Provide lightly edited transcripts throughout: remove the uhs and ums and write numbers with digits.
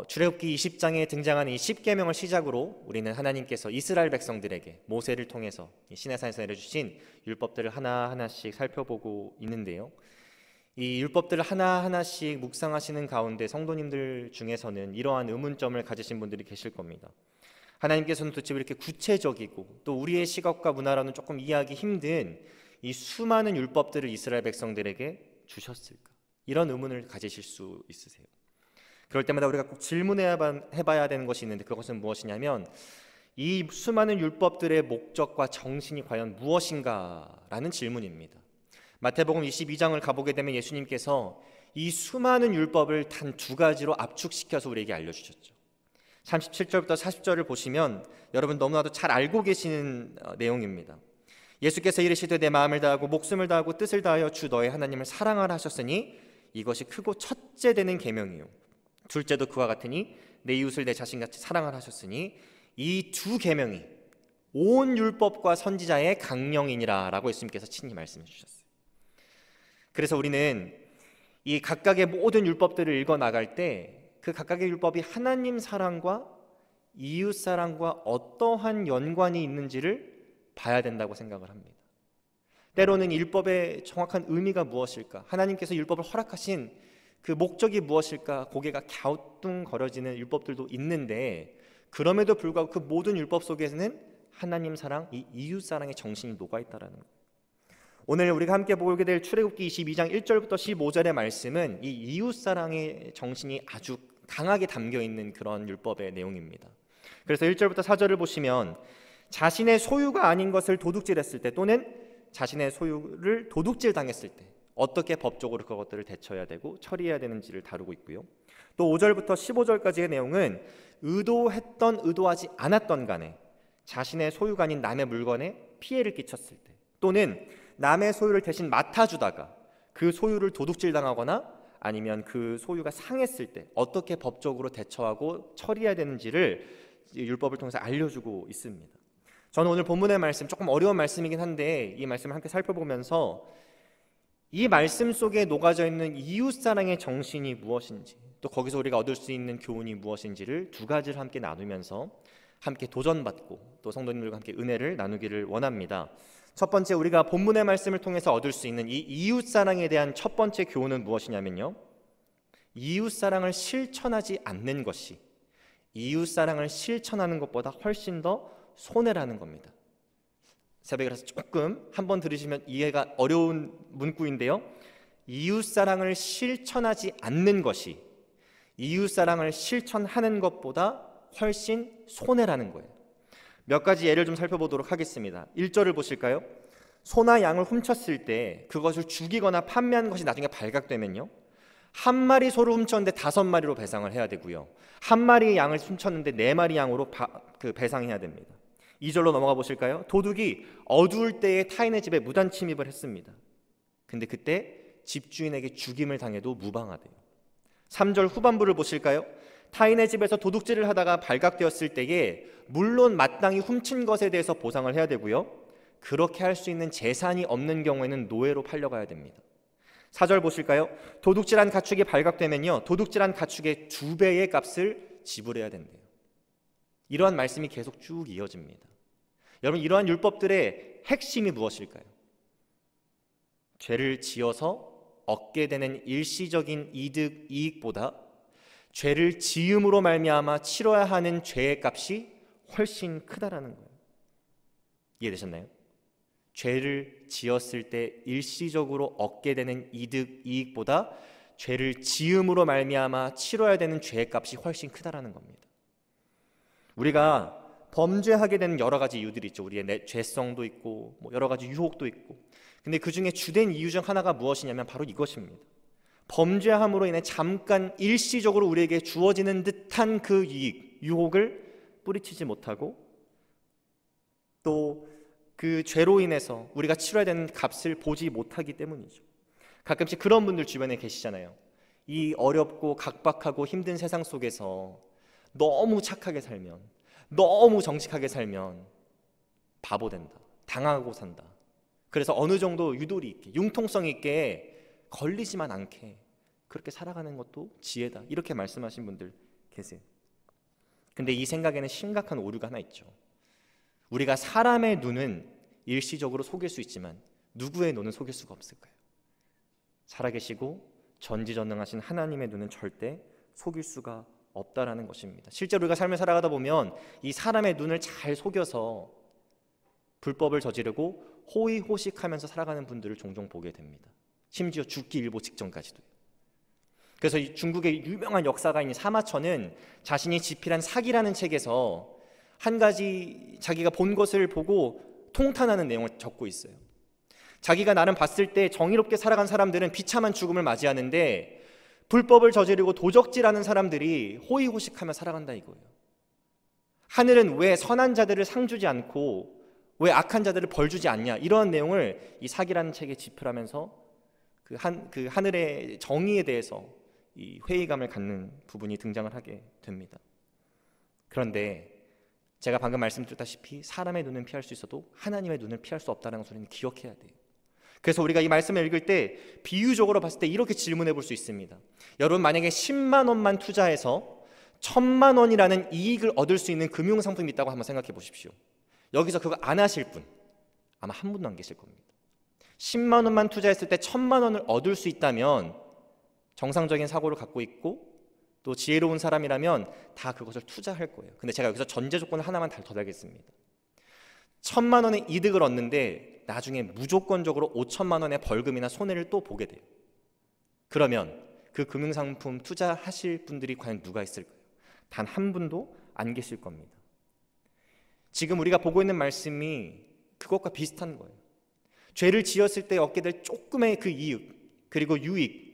출애굽기 20장에 등장하는 이 10계명을 시작으로 우리는 하나님께서 이스라엘 백성들에게 모세를 통해서 시내산에서 내려주신 율법들을 하나하나씩 살펴보고 있는데요. 이 율법들을 하나하나씩 묵상하시는 가운데 성도님들 중에서는 이러한 의문점을 가지신 분들이 계실 겁니다. 하나님께서는 도대체 왜 이렇게 구체적이고 또 우리의 시각과 문화로는 조금 이해하기 힘든 이 수많은 율법들을 이스라엘 백성들에게 주셨을까? 이런 의문을 가지실 수 있으세요. 그럴 때마다 우리가 꼭 질문해봐야 되는 것이 있는데, 그것은 무엇이냐면 이 수많은 율법들의 목적과 정신이 과연 무엇인가라는 질문입니다. 마태복음 22장을 가보게 되면 예수님께서 이 수많은 율법을 단 두 가지로 압축시켜서 우리에게 알려주셨죠. 37절부터 40절을 보시면 여러분 너무나도 잘 알고 계시는 내용입니다. 예수께서 이르시되 내 마음을 다하고 목숨을 다하고 뜻을 다하여 주 너의 하나님을 사랑하라 하셨으니 이것이 크고 첫째 되는 계명이요 둘째도 그와 같으니 내 이웃을 내 자신같이 사랑하라 하셨으니 이 두 계명이 온 율법과 선지자의 강령이니라 라고 예수님께서 친히 말씀해 주셨어요. 그래서 우리는 이 각각의 모든 율법들을 읽어 나갈 때 그 각각의 율법이 하나님 사랑과 이웃 사랑과 어떠한 연관이 있는지를 봐야 된다고 생각을 합니다. 때로는 율법의 정확한 의미가 무엇일까? 하나님께서 율법을 허락하신 그 목적이 무엇일까? 고개가 갸우뚱거려지는 율법들도 있는데, 그럼에도 불구하고 그 모든 율법 속에는 하나님 사랑, 이 이웃 사랑의 정신이 녹아있다는 거예요. 오늘 우리가 함께 보게 될 출애굽기 22장 1절부터 15절의 말씀은 이 이웃 사랑의 정신이 아주 강하게 담겨있는 그런 율법의 내용입니다. 그래서 1절부터 4절을 보시면 자신의 소유가 아닌 것을 도둑질했을 때 또는 자신의 소유를 도둑질 당했을 때 어떻게 법적으로 그것들을 대처해야 되고 처리해야 되는지를 다루고 있고요. 또 5절부터 15절까지의 내용은 의도했던 의도하지 않았던 간에 자신의 소유가 아닌 남의 물건에 피해를 끼쳤을 때 또는 남의 소유를 대신 맡아주다가 그 소유를 도둑질 당하거나 아니면 그 소유가 상했을 때 어떻게 법적으로 대처하고 처리해야 되는지를 율법을 통해서 알려주고 있습니다. 저는 오늘 본문의 말씀, 조금 어려운 말씀이긴 한데 이 말씀을 함께 살펴보면서 이 말씀 속에 녹아져 있는 이웃사랑의 정신이 무엇인지, 또 거기서 우리가 얻을 수 있는 교훈이 무엇인지를 두 가지를 함께 나누면서 함께 도전받고 또 성도님들과 함께 은혜를 나누기를 원합니다. 첫 번째, 우리가 본문의 말씀을 통해서 얻을 수 있는 이 이웃사랑에 대한 첫 번째 교훈은 무엇이냐면요, 이웃사랑을 실천하지 않는 것이 이웃사랑을 실천하는 것보다 훨씬 더 손해라는 겁니다. 새벽이라서 조금 한번 들으시면 이해가 어려운 문구인데요, 이웃사랑을 실천하지 않는 것이 이웃사랑을 실천하는 것보다 훨씬 손해라는 거예요. 몇 가지 예를 좀 살펴보도록 하겠습니다. 1절을 보실까요? 소나 양을 훔쳤을 때 그것을 죽이거나 판매한 것이 나중에 발각되면요, 한 마리 소를 훔쳤는데 5마리로 배상을 해야 되고요, 한 마리 양을 훔쳤는데 4마리 양으로 배상해야 됩니다. 2절로 넘어가 보실까요? 도둑이 어두울 때에 타인의 집에 무단 침입을 했습니다. 근데 그때 집주인에게 죽임을 당해도 무방하대요. 3절 후반부를 보실까요? 타인의 집에서 도둑질을 하다가 발각되었을 때에 물론 마땅히 훔친 것에 대해서 보상을 해야 되고요, 그렇게 할 수 있는 재산이 없는 경우에는 노예로 팔려가야 됩니다. 4절 보실까요? 도둑질한 가축이 발각되면요, 도둑질한 가축의 2배의 값을 지불해야 된대요. 이러한 말씀이 계속 쭉 이어집니다. 여러분, 이러한 율법들의 핵심이 무엇일까요? 죄를 지어서 얻게 되는 일시적인 이익보다 죄를 지음으로 말미암아 치러야 하는 죄의 값이 훨씬 크다라는 거예요. 이해되셨나요? 죄를 지었을 때 일시적으로 얻게 되는 이익보다 죄를 지음으로 말미암아 치러야 되는 죄의 값이 훨씬 크다라는 겁니다. 우리가 범죄하게 되는 여러 가지 이유들이 있죠. 우리의 죄성도 있고 여러 가지 유혹도 있고, 근데 그 중에 주된 이유 중 하나가 무엇이냐면 바로 이것입니다. 범죄함으로 인해 잠깐 일시적으로 우리에게 주어지는 듯한 그 이익, 유혹을 뿌리치지 못하고 또 그 죄로 인해서 우리가 치러야 되는 값을 보지 못하기 때문이죠. 가끔씩 그런 분들 주변에 계시잖아요. 이 어렵고 각박하고 힘든 세상 속에서 너무 착하게 살면, 너무 정직하게 살면 바보 된다, 당하고 산다. 그래서 어느 정도 유도리 있게, 융통성 있게 걸리지만 않게 그렇게 살아가는 것도 지혜다, 이렇게 말씀하신 분들 계세요. 근데 이 생각에는 심각한 오류가 하나 있죠. 우리가 사람의 눈은 일시적으로 속일 수 있지만 누구의 눈은 속일 수가 없을까요? 살아계시고 전지전능하신 하나님의 눈은 절대 속일 수가 없다라는 것입니다. 실제로 우리가 삶을 살아가다 보면 이 사람의 눈을 잘 속여서 불법을 저지르고 호의호식하면서 살아가는 분들을 종종 보게 됩니다. 심지어 죽기 일보 직전까지도. 그래서 이 중국의 유명한 역사가인 사마천은 자신이 집필한 사기라는 책에서 한 가지 자기가 본 것을 보고 통탄하는 내용을 적고 있어요. 자기가 나름 봤을 때 정의롭게 살아간 사람들은 비참한 죽음을 맞이하는데 불법을 저지르고 도적질하는 사람들이 호의호식하며 살아간다 이거예요. 하늘은 왜 선한 자들을 상 주지 않고 왜 악한 자들을 벌 주지 않냐, 이런 내용을 이 사기라는 책에 집필하면서 그 하늘의 정의에 대해서 이 회의감을 갖는 부분이 등장을 하게 됩니다. 그런데 제가 방금 말씀드렸다시피 사람의 눈은 피할 수 있어도 하나님의 눈을 피할 수 없다는 소리는 기억해야 돼요. 그래서 우리가 이 말씀을 읽을 때 비유적으로 봤을 때 이렇게 질문해 볼 수 있습니다. 여러분, 만약에 10만 원만 투자해서 1000만 원이라는 이익을 얻을 수 있는 금융상품이 있다고 한번 생각해 보십시오. 여기서 그거 안 하실 분 아마 한 분도 안 계실 겁니다. 10만 원만 투자했을 때 1000만 원을 얻을 수 있다면 정상적인 사고를 갖고 있고 또 지혜로운 사람이라면 다 그것을 투자할 거예요. 근데 제가 여기서 전제 조건을 하나만 더 달겠습니다. 1000만 원의 이득을 얻는데 나중에 무조건적으로 5천만 원의 벌금이나 손해를 또 보게 돼요. 그러면 그 금융상품 투자하실 분들이 과연 누가 있을까요? 단 한 분도 안 계실 겁니다. 지금 우리가 보고 있는 말씀이 그것과 비슷한 거예요. 죄를 지었을 때 얻게 될 조금의 그 이익 그리고 유익,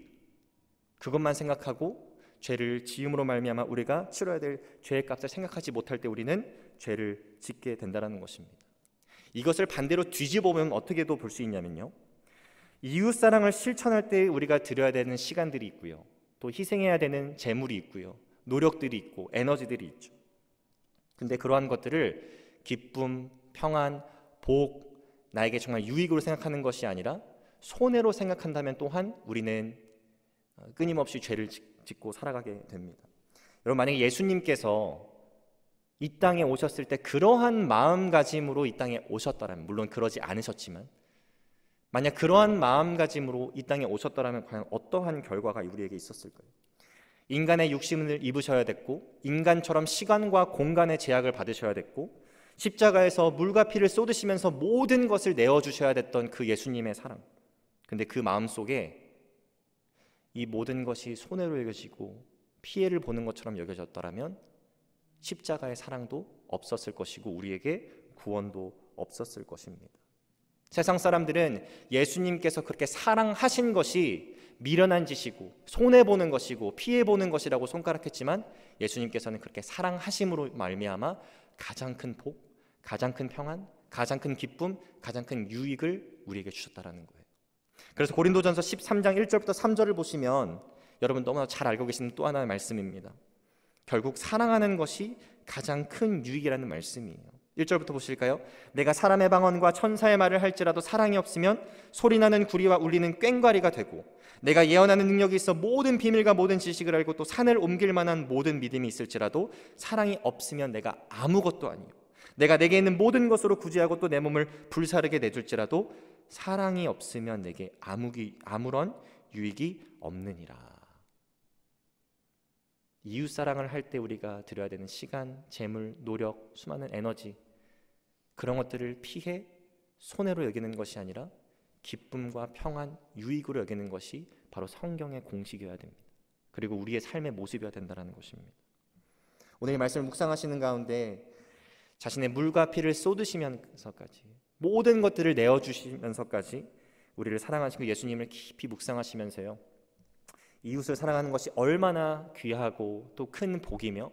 그것만 생각하고 죄를 지음으로 말미암아 우리가 치러야 될 죄의 값을 생각하지 못할 때 우리는 죄를 짓게 된다는 것입니다. 이것을 반대로 뒤집어 보면 어떻게도 볼 수 있냐면요, 이웃사랑을 실천할 때 우리가 들여야 되는 시간들이 있고요, 또 희생해야 되는 재물이 있고요, 노력들이 있고 에너지들이 있죠. 근데 그러한 것들을 기쁨, 평안, 복, 나에게 정말 유익으로 생각하는 것이 아니라 손해로 생각한다면 또한 우리는 끊임없이 죄를 짓고 살아가게 됩니다. 여러분, 만약에 예수님께서 이 땅에 오셨을 때 그러한 마음가짐으로 이 땅에 오셨더라면, 물론 그러지 않으셨지만 만약 그러한 마음가짐으로 이 땅에 오셨더라면 과연 어떠한 결과가 우리에게 있었을까요? 인간의 육신을 입으셔야 됐고 인간처럼 시간과 공간의 제약을 받으셔야 됐고 십자가에서 물과 피를 쏟으시면서 모든 것을 내어주셔야 됐던 그 예수님의 사랑, 근데 그 마음속에 이 모든 것이 손해로 여겨지고 피해를 보는 것처럼 여겨졌더라면 십자가의 사랑도 없었을 것이고 우리에게 구원도 없었을 것입니다. 세상 사람들은 예수님께서 그렇게 사랑하신 것이 미련한 짓이고 손해보는 것이고 피해보는 것이라고 손가락했지만 예수님께서는 그렇게 사랑하심으로 말미암아 가장 큰 복, 가장 큰 평안, 가장 큰 기쁨, 가장 큰 유익을 우리에게 주셨다는 거예요. 그래서 고린도전서 13장 1절부터 3절을 보시면 여러분 너무나 잘 알고 계시는 또 하나의 말씀입니다. 결국 사랑하는 것이 가장 큰 유익이라는 말씀이에요. 1절부터 보실까요? 내가 사람의 방언과 천사의 말을 할지라도 사랑이 없으면 소리나는 구리와 울리는 꽹과리가 되고 내가 예언하는 능력이 있어 모든 비밀과 모든 지식을 알고 또 산을 옮길 만한 모든 믿음이 있을지라도 사랑이 없으면 내가 아무것도 아니요 내가 내게 있는 모든 것으로 구제하고 또 내 몸을 불사르게 내줄지라도 사랑이 없으면 내게 아무런 유익이 없느니라. 이웃사랑을 할 때 우리가 드려야 되는 시간, 재물, 노력, 수많은 에너지, 그런 것들을 피해 손해로 여기는 것이 아니라 기쁨과 평안, 유익으로 여기는 것이 바로 성경의 공식이어야 됩니다. 그리고 우리의 삶의 모습이어야 된다는 것입니다. 오늘 이 말씀을 묵상하시는 가운데 자신의 물과 피를 쏟으시면서까지 모든 것들을 내어주시면서까지 우리를 사랑하시고 예수님을 깊이 묵상하시면서요, 이웃을 사랑하는 것이 얼마나 귀하고 또 큰 복이며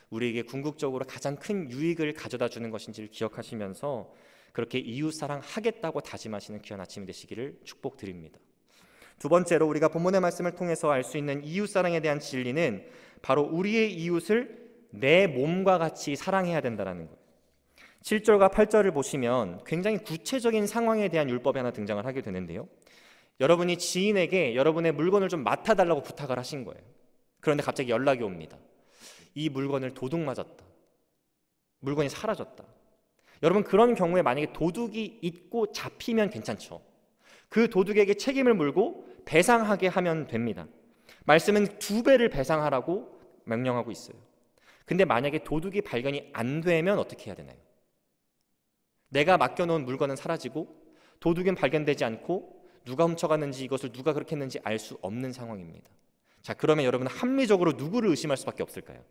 우리에게 궁극적으로 가장 큰 유익을 가져다 주는 것인지를 기억하시면서 그렇게 이웃 사랑하겠다고 다짐하시는 귀한 아침이 되시기를 축복드립니다. 두 번째로 우리가 본문의 말씀을 통해서 알 수 있는 이웃 사랑에 대한 진리는 바로 우리의 이웃을 내 몸과 같이 사랑해야 된다는 거예요. 7절과 8절을 보시면 굉장히 구체적인 상황에 대한 율법이 하나 등장을 하게 되는데요, 여러분이 지인에게 여러분의 물건을 좀 맡아달라고 부탁을 하신 거예요. 그런데 갑자기 연락이 옵니다. 이 물건을 도둑 맞았다. 물건이 사라졌다. 여러분, 그런 경우에 만약에 도둑이 있고 잡히면 괜찮죠. 그 도둑에게 책임을 물고 배상하게 하면 됩니다. 말씀은 2배를 배상하라고 명령하고 있어요. 근데 만약에 도둑이 발견이 안 되면 어떻게 해야 되나요? 내가 맡겨놓은 물건은 사라지고 도둑은 발견되지 않고 누가 훔쳐갔는지, 이것을 누가 그렇게 했는지 알 수 없는 상황입니다. 자, 그러면 여러분은 합리적으로 누구를 의심할 수밖에 없을까요?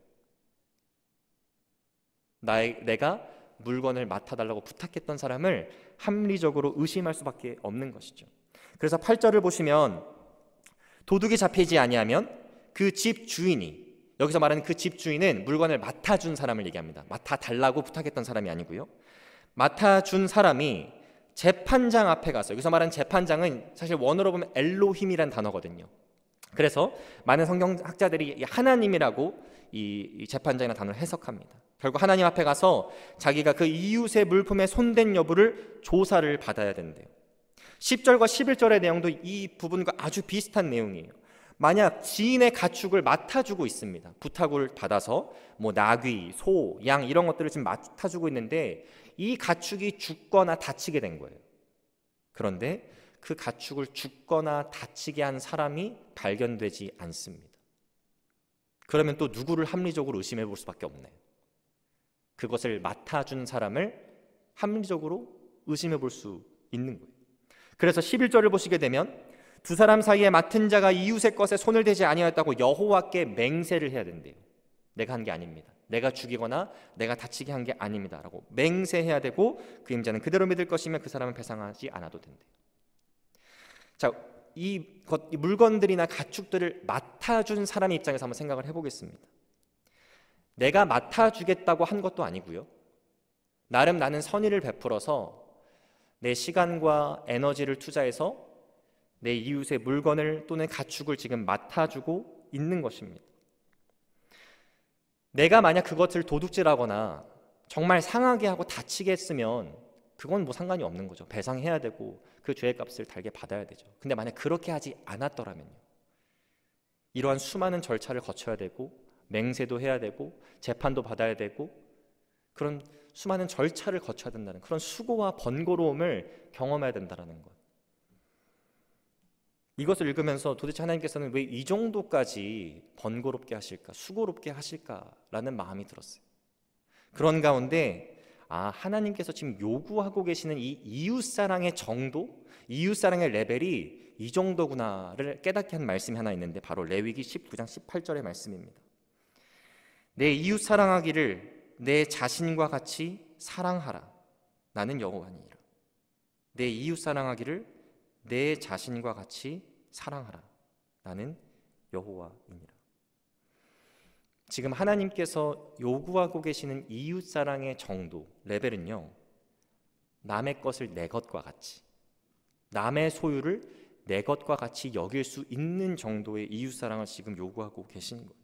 내가 물건을 맡아달라고 부탁했던 사람을 합리적으로 의심할 수밖에 없는 것이죠. 그래서 8절을 보시면 도둑이 잡히지 아니하면 그 집 주인이, 여기서 말하는 그 집 주인은 물건을 맡아준 사람을 얘기합니다. 맡아달라고 부탁했던 사람이 아니고요. 맡아준 사람이 재판장 앞에 가서, 여기서 말하는 재판장은 사실 원어로 보면 엘로힘이란 단어거든요. 그래서 많은 성경학자들이 하나님이라고 이 재판장이라는 단어를 해석합니다. 결국 하나님 앞에 가서 자기가 그 이웃의 물품에 손댄 여부를 조사를 받아야 된대요. 10절과 11절의 내용도 이 부분과 아주 비슷한 내용이에요. 만약 지인의 가축을 맡아주고 있습니다. 부탁을 받아서 뭐 나귀, 소, 양 이런 것들을 지금 맡아주고 있는데 이 가축이 죽거나 다치게 된 거예요. 그런데 그 가축을 죽거나 다치게 한 사람이 발견되지 않습니다. 그러면 또 누구를 합리적으로 의심해 볼 수밖에 없네요. 그것을 맡아준 사람을 합리적으로 의심해 볼 수 있는 거예요. 그래서 11절을 보시게 되면 두 사람 사이에 맡은 자가 이웃의 것에 손을 대지 아니하였다고 여호와께 맹세를 해야 된대요. 내가 한 게 아닙니다. 내가 죽이거나 내가 다치게 한 게 아닙니다 라고 맹세해야 되고, 그 임자는 그대로 믿을 것이면 그 사람은 배상하지 않아도 된대요. 자, 이 물건들이나 가축들을 맡아준 사람의 입장에서 한번 생각을 해보겠습니다. 내가 맡아주겠다고 한 것도 아니고요. 나름 나는 선의를 베풀어서 내 시간과 에너지를 투자해서 내 이웃의 물건을 또는 가축을 지금 맡아주고 있는 것입니다. 내가 만약 그것을 도둑질하거나 정말 상하게 하고 다치게 했으면 그건 뭐 상관이 없는 거죠. 배상해야 되고 그 죄의 값을 달게 받아야 되죠. 근데 만약 그렇게 하지 않았더라면요, 이러한 수많은 절차를 거쳐야 되고 맹세도 해야 되고 재판도 받아야 되고 그런 수많은 절차를 거쳐야 된다는 그런 수고와 번거로움을 경험해야 된다는 것. 이것을 읽으면서 도대체 하나님께서는 왜 이 정도까지 번거롭게 하실까, 수고롭게 하실까라는 마음이 들었어요. 그런 가운데 하나님께서 지금 요구하고 계시는 이 이웃사랑의 정도, 이웃사랑의 레벨이 이 정도구나를 깨닫게 한 말씀이 하나 있는데 바로 레위기 19장 18절의 말씀입니다. 내 이웃 사랑하기를 내 자신과 같이 사랑하라. 나는 여호와니라. 내 이웃 사랑하기를 내 자신과 같이 사랑하라. 나는 여호와이니라. 지금 하나님께서 요구하고 계시는 이웃 사랑의 정도, 레벨은요, 남의 것을 내 것과 같이, 남의 소유를 내 것과 같이 여길 수 있는 정도의 이웃 사랑을 지금 요구하고 계시는 거예요.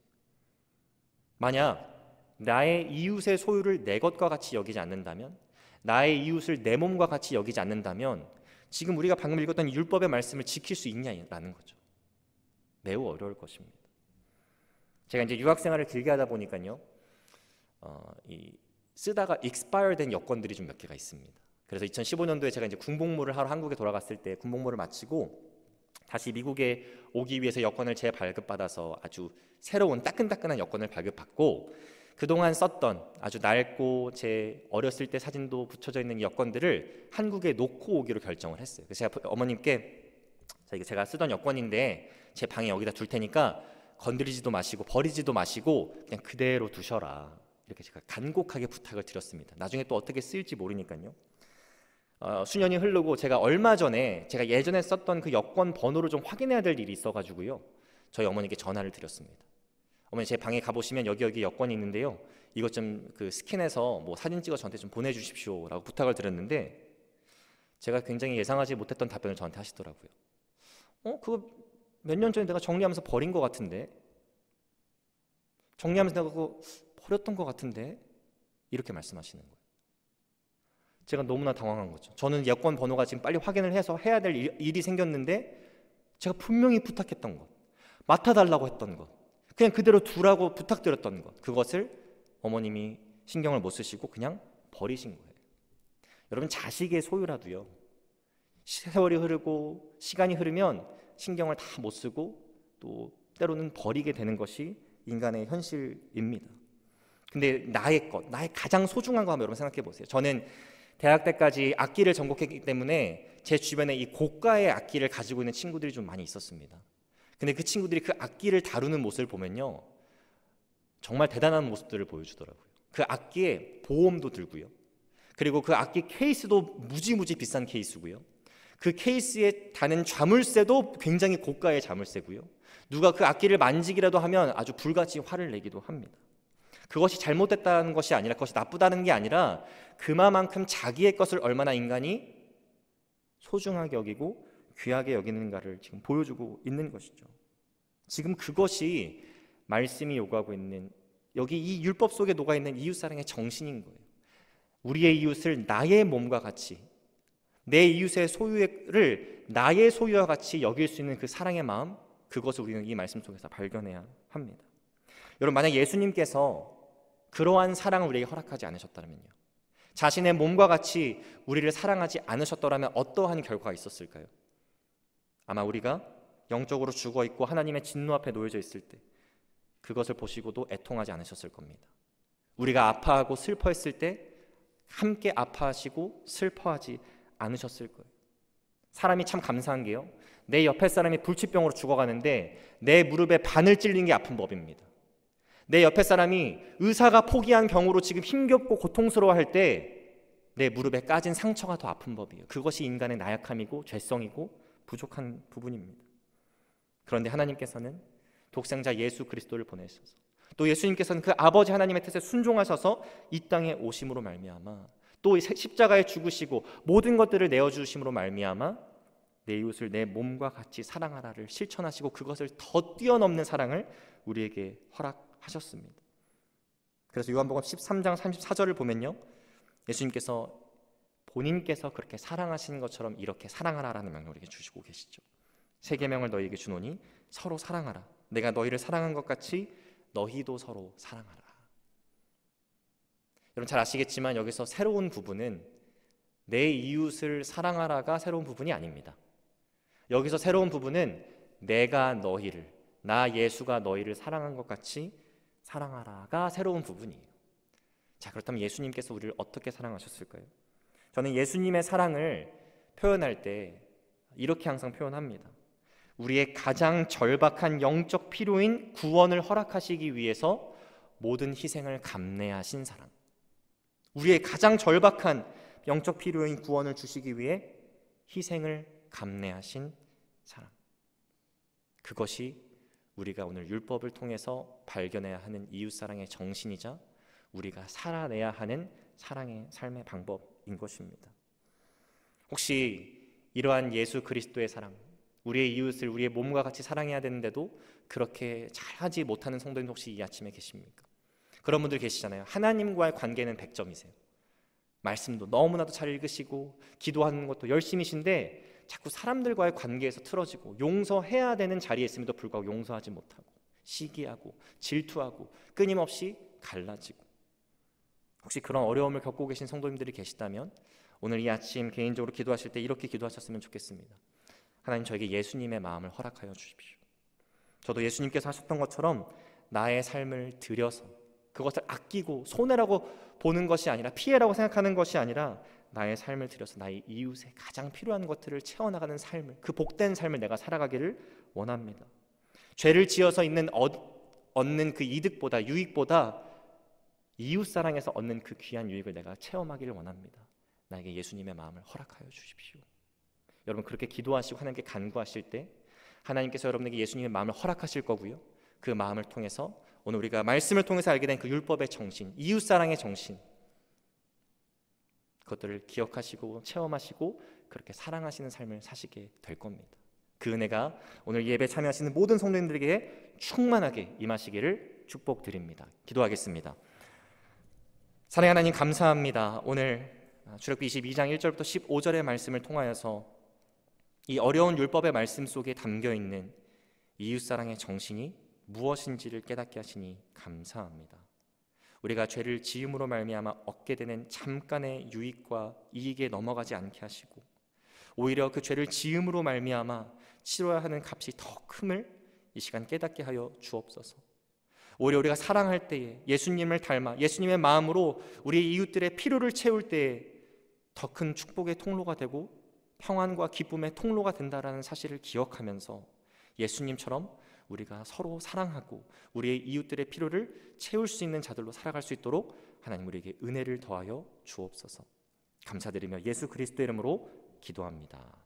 만약 나의 이웃의 소유를 내 것과 같이 여기지 않는다면, 나의 이웃을 내 몸과 같이 여기지 않는다면 지금 우리가 방금 읽었던 율법의 말씀을 지킬 수 있냐라는 거죠. 매우 어려울 것입니다. 제가 이제 유학 생활을 길게 하다 보니까요, 쓰다가 expire된 여권들이 좀 몇 개가 있습니다. 그래서 2015년도에 제가 이제 군복무를 하러 한국에 돌아갔을 때 군복무를 마치고 다시 미국에 오기 위해서 여권을 재발급받아서 아주 새로운 따끈따끈한 여권을 발급받고 그동안 썼던 아주 낡고 제 어렸을 때 사진도 붙여져 있는 여권들을 한국에 놓고 오기로 결정을 했어요. 그래서 제가 어머님께 제가 쓰던 여권인데 제 방에 여기다 둘 테니까 건드리지도 마시고 버리지도 마시고 그냥 그대로 두셔라, 이렇게 제가 간곡하게 부탁을 드렸습니다. 나중에 또 어떻게 쓰일지 모르니까요. 수년이 흐르고 제가 얼마 전에 제가 예전에 썼던 그 여권 번호를 좀 확인해야 될 일이 있어가지고요, 저희 어머니께 전화를 드렸습니다. 어머니, 제 방에 가보시면 여기 여권이 있는데요, 이것 좀 그 스캔해서 뭐 사진 찍어 저한테 좀 보내주십시오 라고 부탁을 드렸는데 제가 굉장히 예상하지 못했던 답변을 저한테 하시더라고요. 그거 몇 년 전에 내가 정리하면서 버린 것 같은데, 정리하면서 내가 그거 버렸던 것 같은데, 이렇게 말씀하시는 거예요. 제가 너무나 당황한 거죠. 저는 여권 번호가 지금 빨리 확인을 해서 해야 될 일이 생겼는데 제가 분명히 부탁했던 것, 맡아달라고 했던 것, 그냥 그대로 두라고 부탁드렸던 것, 그것을 어머님이 신경을 못 쓰시고 그냥 버리신 거예요. 여러분, 자식의 소유라도요, 세월이 흐르고 시간이 흐르면 신경을 다 못 쓰고 또 때로는 버리게 되는 것이 인간의 현실입니다. 근데 나의 것, 나의 가장 소중한 거 한번 여러분 생각해 보세요. 저는 대학 때까지 악기를 전공했기 때문에 제 주변에 이 고가의 악기를 가지고 있는 친구들이 좀 많이 있었습니다. 근데 그 친구들이 그 악기를 다루는 모습을 보면요, 정말 대단한 모습들을 보여주더라고요. 그 악기에 보험도 들고요, 그리고 그 악기 케이스도 무지무지 비싼 케이스고요, 그 케이스에 다는 자물쇠도 굉장히 고가의 자물쇠고요, 누가 그 악기를 만지기라도 하면 아주 불같이 화를 내기도 합니다. 그것이 잘못됐다는 것이 아니라, 그것이 나쁘다는 게 아니라 그만큼 자기의 것을 얼마나 인간이 소중하게 여기고 귀하게 여기는가를 지금 보여주고 있는 것이죠. 지금 그것이 말씀이 요구하고 있는, 여기 이 율법 속에 녹아있는 이웃사랑의 정신인 거예요. 우리의 이웃을 나의 몸과 같이, 내 이웃의 소유를 나의 소유와 같이 여길 수 있는 그 사랑의 마음, 그것을 우리는 이 말씀 속에서 발견해야 합니다. 여러분, 만약 예수님께서 그러한 사랑을 우리에게 허락하지 않으셨다면요, 자신의 몸과 같이 우리를 사랑하지 않으셨더라면 어떠한 결과가 있었을까요? 아마 우리가 영적으로 죽어있고 하나님의 진노 앞에 놓여져 있을 때 그것을 보시고도 애통하지 않으셨을 겁니다. 우리가 아파하고 슬퍼했을 때 함께 아파하시고 슬퍼하지 않으셨을 거예요. 사람이 참 감사한 게요, 내 옆에 사람이 불치병으로 죽어가는데 내 무릎에 바늘 찔린 게 아픈 법입니다. 내 옆에 사람이 의사가 포기한 경우로 지금 힘겹고 고통스러워할 때 내 무릎에 까진 상처가 더 아픈 법이에요. 그것이 인간의 나약함이고 죄성이고 부족한 부분입니다. 그런데 하나님께서는 독생자 예수 그리스도를 보내셔서, 또 예수님께서는 그 아버지 하나님의 뜻에 순종하셔서 이 땅에 오심으로 말미암아, 또 십자가에 죽으시고 모든 것들을 내어주심으로 말미암아 내 이웃을 내 몸과 같이 사랑하라를 실천하시고 그것을 더 뛰어넘는 사랑을 우리에게 허락하셨습니다. 그래서 요한복음 13장 34절을 보면요, 예수님께서 본인께서 그렇게 사랑하시는 것처럼 이렇게 사랑하라라는 명령을 우리에게 주시고 계시죠. 새 계명을 너희에게 주노니 서로 사랑하라. 내가 너희를 사랑한 것 같이 너희도 서로 사랑하라. 여러분 잘 아시겠지만 여기서 새로운 부분은 내 이웃을 사랑하라가 새로운 부분이 아닙니다. 여기서 새로운 부분은 내가 너희를, 나 예수가 너희를 사랑한 것 같이 사랑하라가 새로운 부분이에요. 자, 그렇다면 예수님께서 우리를 어떻게 사랑하셨을까요? 저는 예수님의 사랑을 표현할 때 이렇게 항상 표현합니다. 우리의 가장 절박한 영적 필요인 구원을 허락하시기 위해서 모든 희생을 감내하신 사랑, 우리의 가장 절박한 영적 필요인 구원을 주시기 위해 희생을 감내하신 사랑, 그것이 우리가 오늘 율법을 통해서 발견해야 하는 이웃사랑의 정신이자 우리가 살아내야 하는 사랑의 삶의 방법인 것입니다. 혹시 이러한 예수 그리스도의 사랑, 우리의 이웃을 우리의 몸과 같이 사랑해야 되는데도 그렇게 잘하지 못하는 성도님 혹시 이 아침에 계십니까? 그런 분들 계시잖아요. 하나님과의 관계는 100점이세요. 말씀도 너무나도 잘 읽으시고 기도하는 것도 열심히신데 자꾸 사람들과의 관계에서 틀어지고 용서해야 되는 자리에 있음에도 불구하고 용서하지 못하고 시기하고 질투하고 끊임없이 갈라지고, 혹시 그런 어려움을 겪고 계신 성도님들이 계시다면 오늘 이 아침 개인적으로 기도하실 때 이렇게 기도하셨으면 좋겠습니다. 하나님, 저에게 예수님의 마음을 허락하여 주십시오. 저도 예수님께서 하셨던 것처럼 나의 삶을 들여서 그것을 아끼고 손해라고 보는 것이 아니라, 피해라고 생각하는 것이 아니라 나의 삶을 들여서 나의 이웃에 가장 필요한 것들을 채워나가는 삶을, 그 복된 삶을 내가 살아가기를 원합니다. 죄를 지어서 얻는 그 이득보다, 유익보다 이웃사랑에서 얻는 그 귀한 유익을 내가 체험하기를 원합니다. 나에게 예수님의 마음을 허락하여 주십시오. 여러분, 그렇게 기도하시고 하나님께 간구하실 때 하나님께서 여러분에게 예수님의 마음을 허락하실 거고요, 그 마음을 통해서 오늘 우리가 말씀을 통해서 알게 된 그 율법의 정신, 이웃사랑의 정신, 그것들을 기억하시고 체험하시고 그렇게 사랑하시는 삶을 사시게 될 겁니다. 그 은혜가 오늘 예배 참여하시는 모든 성도님들에게 충만하게 임하시기를 축복드립니다. 기도하겠습니다. 사랑하는 하나님, 감사합니다. 오늘 출애굽기 22장 1절부터 15절의 말씀을 통하여서 이 어려운 율법의 말씀 속에 담겨있는 이웃사랑의 정신이 무엇인지를 깨닫게 하시니 감사합니다. 우리가 죄를 지음으로 말미암아 얻게 되는 잠깐의 유익과 이익에 넘어가지 않게 하시고, 오히려 그 죄를 지음으로 말미암아 치러야 하는 값이 더 큼을 이 시간 깨닫게 하여 주옵소서. 오히려 우리가 사랑할 때에 예수님을 닮아 예수님의 마음으로 우리 이웃들의 필요를 채울 때에 더 큰 축복의 통로가 되고 평안과 기쁨의 통로가 된다라는 사실을 기억하면서 예수님처럼 우리가 서로 사랑하고 우리의 이웃들의 필요를 채울 수 있는 자들로 살아갈 수 있도록 하나님 우리에게 은혜를 더하여 주옵소서. 감사드리며 예수 그리스도의 이름으로 기도합니다.